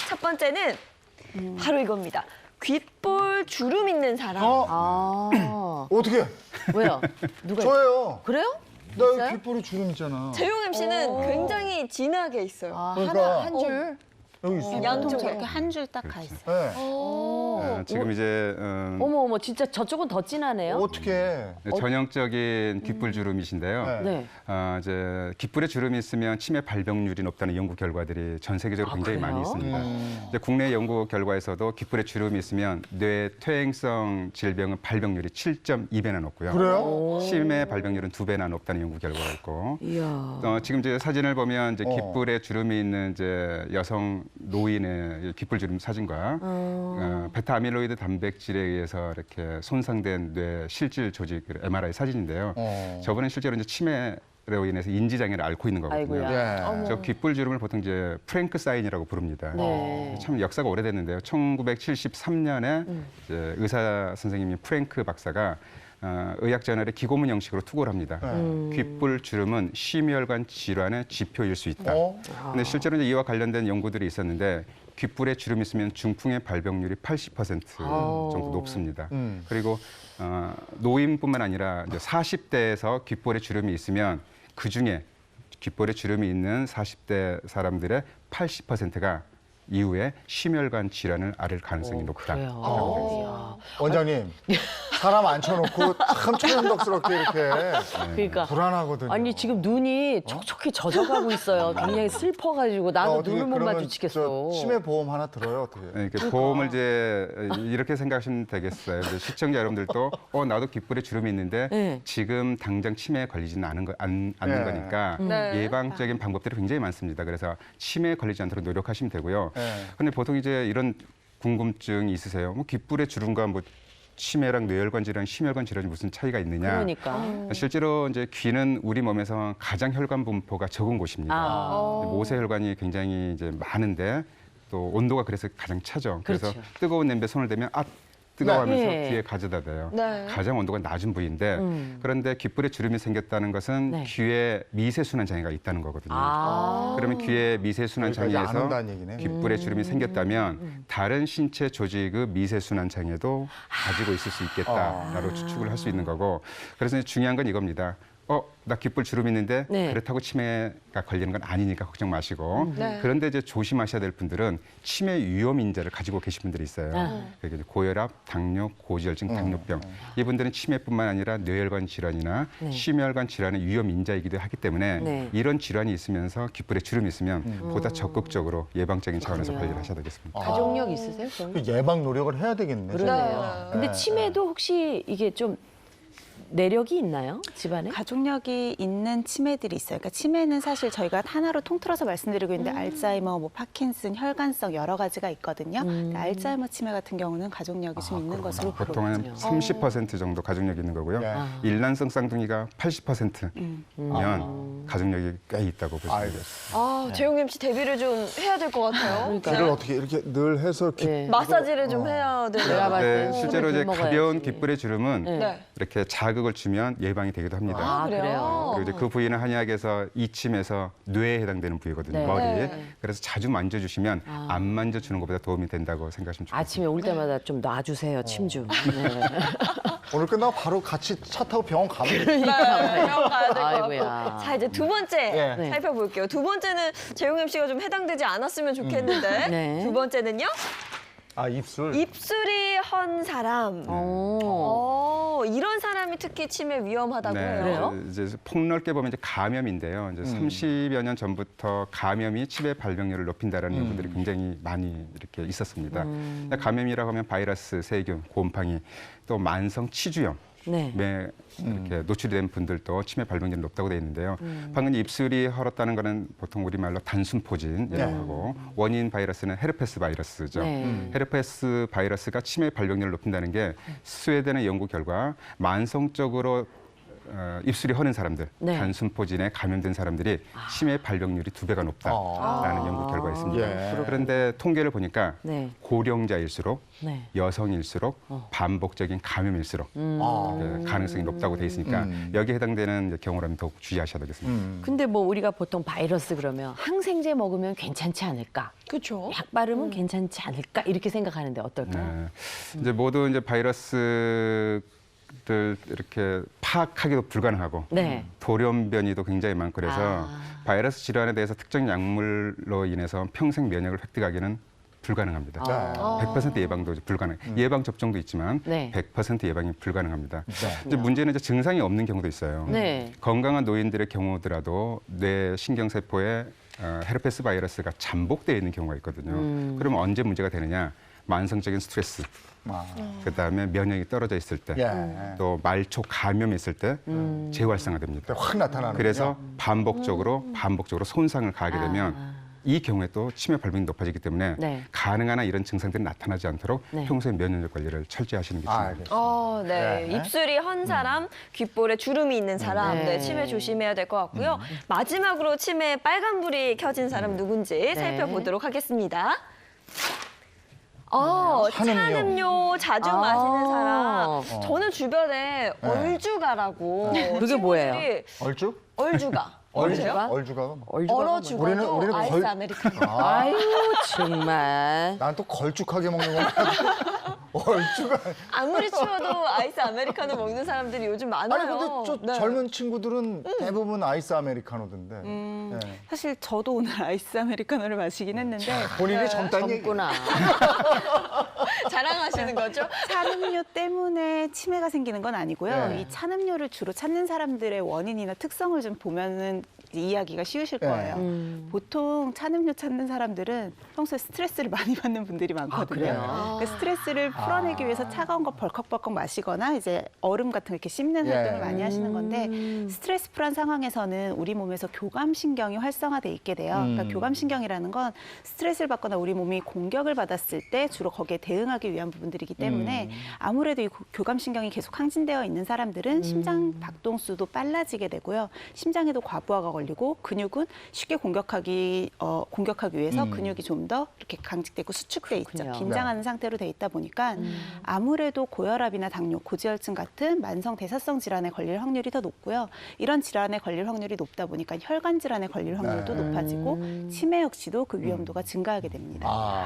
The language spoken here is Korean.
첫 번째는 바로 이겁니다. 귓볼 주름 있는 사람. 아, 어떻게? 왜요? 누가? 저예요. 그래요? 나 있어요? 여기 귓볼에 주름 있잖아. 재용 MC는 오. 굉장히 진하게 있어요. 아, 그러니까. 한 줄. 여기 있어. 양쪽에. 이렇게 한 줄 딱 가 있어요. 네. 지금 이제 어머, 진짜 저쪽은 더 진하네요. 어떻게? 전형적인 귓불 주름이신데요. 네. 네. 이제 귓불에 주름이 있으면 치매 발병률이 높다는 연구 결과들이 전 세계적으로 굉장히 그래요? 많이 있습니다. 이제 국내 연구 결과에서도 귓불에 주름이 있으면 뇌 퇴행성 질병은 발병률이 7.2배나 높고요. 그래요? 치매 발병률은 2배나 높다는 연구 결과가 있고. 이야. 지금 이제 사진을 보면 이제 어. 귓불에 주름이 있는 이제 여성 노인의 귓불 주름 사진과 베타 아밀로이드 단백질에 의해서 이렇게 손상된 뇌 실질 조직 MRI 사진인데요. 저분은 실제로 이제 치매로 인해서 인지 장애를 앓고 있는 거거든요. 아이고야. 예. 저 귓불 주름을 보통 이제 프랭크 사인이라고 부릅니다. 네. 참 역사가 오래됐는데요. 1973년에 이제 의사 선생님이 프랭크 박사가 의학 저널에 기고문 형식으로 투고를 합니다. 귓불 주름은 심혈관 질환의 지표일 수 있다. 근데 실제로 이제 이와 관련된 연구들이 있었는데 귓불에 주름이 있으면 중풍의 발병률이 80% 정도 높습니다. 그리고 노인뿐만 아니라 이제 40대에서 귓볼에 주름이 있으면 그 중에 귓볼에 주름이 있는 40대 사람들의 80%가 이후에 심혈관 질환을 앓을 가능성이 높다. 그래요. 원장님, 사람 앉혀놓고 참 천연덕스럽게 이렇게 그러니까. 불안하거든요. 아니, 지금 눈이 촉촉히 젖어가고 있어요. 굉장히 슬퍼가지고 나도 어떻게 눈을 못 그러면 마주치겠어. 저 치매 보험 하나 들어요, 어떻게? 네, 이렇게 보험을 이제 이렇게 생각하시면 되겠어요. 이제 시청자 여러분들도 나도 귓불에 주름이 있는데 네. 지금 당장 치매에 걸리지는 않는 네. 거니까 네. 예방적인 방법들이 굉장히 많습니다. 그래서 치매에 걸리지 않도록 노력하시면 되고요. 네. 근데 보통 이제 이런 궁금증이 있으세요. 뭐 귓불에 주름과 뭐 치매랑 뇌혈관 질환, 심혈관 질환이 무슨 차이가 있느냐? 그러니까. 실제로 이제 귀는 우리 몸에서 가장 혈관 분포가 적은 곳입니다. 모세혈관이 굉장히 이제 많은데 또 온도가 그래서 가장 차죠. 그래서 그렇죠. 뜨거운 냄비에 손을 대면 뜨거워하면서 네. 귀에 가져다 대요. 네. 가장 온도가 낮은 부위인데 그런데 귓불에 주름이 생겼다는 것은 네. 귀에 미세순환 장애가 있다는 거거든요. 그러면 귀에 미세순환 여기까지 안 장애에서 온다는 얘기네. 귓불에 주름이 생겼다면 다른 신체 조직의 미세순환 장애도 가지고 있을 수 있겠다라고 추측을 할 수 있는 거고 그래서 중요한 건 이겁니다. 나 귓불 주름 있는데 네. 그렇다고 치매가 걸리는 건 아니니까 걱정 마시고 네. 그런데 이제 조심하셔야 될 분들은 치매 위험 인자를 가지고 계신 분들이 있어요. 그게 이제 고혈압, 당뇨, 고지혈증, 당뇨병 이분들은 치매뿐만 아니라 뇌혈관 질환이나 심혈관 질환의 위험 인자이기도 하기 때문에 네. 이런 질환이 있으면서 귓불에 주름이 있으면 보다 적극적으로 예방적인 차원에서 관리를 하셔야 되겠습니다. 가족력 있으세요? 그럼? 그 예방 노력을 해야 되겠네. 그러네요. 네. 근데 치매도 혹시 이게 좀 내력이 있나요? 집안에? 가족력이 있는 치매들이 있어요. 그러니까 치매는 사실 저희가 하나로 통틀어서 말씀드리고 있는데 알츠하이머, 뭐 파킨슨, 혈관성 여러 가지가 있거든요. 근데 알츠하이머 치매 같은 경우는 가족력이 좀 있는 것으로 보통 한 30% 정도 가족력이 있는 거고요. 네. 일란성 쌍둥이가 80%면 가족력이 꽤 있다고 보시면 돼요. 알겠어. 재용 MC 데뷔를 좀 해야 될 것 같아요. 귀를 어떻게 이렇게 늘 해서 네. 마사지를 좀 해야 내가 되나? 봤을 때 네, 실제로 이제 먹어야지. 가벼운 귓불의 주름은 네. 이렇게 자극을 주면 예방이 되기도 합니다. 아, 그래요? 그리고 이제 그 부위는 한의학에서 이침에서 뇌에 해당되는 부위거든요. 네. 머리. 네. 그래서 자주 만져주시면 안 만져주는 것보다 도움이 된다고 생각하시면 좋겠습니다. 아침에 올 때마다 좀 놔주세요, 침 좀. 네. 오늘 끝나고 바로 같이 차 타고 병원 가면 돼. 네, 병원 가야 될 것 아이고야. 같고. 자, 이제 두 번째 네. 살펴볼게요. 두 번째는 재용 MC가 좀 해당되지 않았으면 좋겠는데. 네. 두 번째는요? 입술. 입술이 헌 사람. 이런 사람이 특히 치매 위험하다고 해요. 그래요? 이제 폭넓게 보면 이제 감염인데요. 이제 30여 년 전부터 감염이 치매 발병률을 높인다라는 연구들이 굉장히 많이 이렇게 있었습니다. 근데 감염이라고 하면 바이러스, 세균, 곰팡이, 또 만성 치주염. 네. 에 이렇게 노출이 된 분들도 치매 발병률이 높다고 되어 있는데요. 방금 입술이 헐었다는 거는 보통 우리말로 단순포진이라고 하고 원인 바이러스는 헤르페스 바이러스죠. 네. 헤르페스 바이러스가 치매 발병률을 높인다는 게 스웨덴의 연구 결과 만성적으로 입술이 허는 사람들, 네. 단순포진에 감염된 사람들이 치매 발병률이 2배가 높다라는 연구 결과가 있습니다. 예. 그런데 통계를 보니까 네. 고령자일수록 네. 여성일수록 반복적인 감염일수록 가능성이 높다고 돼 있으니까 여기에 해당되는 이제 경우라면 더욱 주의하셔야 되겠습니다. 근데 뭐 우리가 보통 바이러스 그러면 항생제 먹으면 괜찮지 않을까? 그렇죠. 약 바르면 괜찮지 않을까? 이렇게 생각하는데 어떨까요? 네. 이제 모두 이제 바이러스들 이렇게 파악하기도 불가능하고 네. 돌연변이도 굉장히 많고 그래서 바이러스 질환에 대해서 특정 약물로 인해서 평생 면역을 획득하기는 불가능합니다. 네. 100% 예방도 불가능. 예방 접종도 있지만 네. 100% 예방이 불가능합니다. 네. 이제 문제는 이제 증상이 없는 경우도 있어요. 네. 건강한 노인들의 경우더라도 뇌 신경세포에 헤르페스 바이러스가 잠복되어 있는 경우가 있거든요. 그러면 언제 문제가 되느냐? 만성적인 스트레스, 그다음에 면역이 떨어져 있을 때, 예. 또 말초 감염이 있을 때 재활성화됩니다. 확 나타나는. 그래서 반복적으로 손상을 가하게 되면 이 경우에 또 치매 발병이 높아지기 때문에 네. 가능한 한 이런 증상들이 나타나지 않도록 네. 평소에 면역 관리를 철저히 하시는 게 중요합니다. 알겠습니다. 네. 네. 입술이 헌 사람, 귓볼에 주름이 있는 사람, 네. 네, 치매 조심해야 될 것 같고요. 마지막으로 치매에 빨간불이 켜진 사람 누군지 살펴보도록 하겠습니다. 찬음료 자주 마시는 사람. 저는 주변에 얼주가라고. 그게 뭐예요? 친구들이 얼죽? 얼주가. 얼주가? 모르세요? 얼주가가 뭐? 얼어 우리는- 죽어도 우리는 아이스 걸- 아메리카노. 아유 정말. 난 또 걸쭉하게 먹는 거야. 얼죽아. 아무리 추워도 아이스 아메리카노 먹는 사람들이 요즘 많아요. 아니 근데 저 네. 젊은 친구들은 대부분 아이스 아메리카노던데. 예. 사실 저도 오늘 아이스 아메리카노를 마시긴 했는데 본인이 젊다는 얘기. 젊구나. 자랑하시는 거죠? 찬음료 때문에 치매가 생기는 건 아니고요. 네. 이 찬음료를 주로 찾는 사람들의 원인이나 특성을 좀 보면은 이해하기가 쉬우실 네. 거예요. 보통 찬음료 찾는 사람들은 평소에 스트레스를 많이 받는 분들이 많거든요. 그래요? 그러니까 스트레스를 풀어내기 위해서 차가운 거 벌컥벌컥 마시거나 이제 얼음 같은 거 이렇게 씹는 예. 활동을 많이 하시는 건데 스트레스풀한 상황에서는 우리 몸에서 교감신경이 활성화돼 있게 돼요. 그러니까 교감신경이라는 건 스트레스를 받거나 우리 몸이 공격을 받았을 때 주로 거기에 대응하기 위한 부분들이기 때문에 아무래도 이 교감신경이 계속 항진되어 있는 사람들은 심장 박동수도 빨라지게 되고요. 심장에도 과부하가 걸리고 근육은 쉽게 공격하기 위해서 근육이 좀 더 이렇게 강직되고 수축돼 있죠. 그렇군요. 긴장하는 상태로 돼 있다 보니까 아무래도 고혈압이나 당뇨, 고지혈증 같은 만성 대사성 질환에 걸릴 확률이 더 높고요. 이런 질환에 걸릴 확률이 높다 보니까 혈관 질환에 걸릴 확률도 높아지고 치매 역시도 그 위험도가 증가하게 됩니다.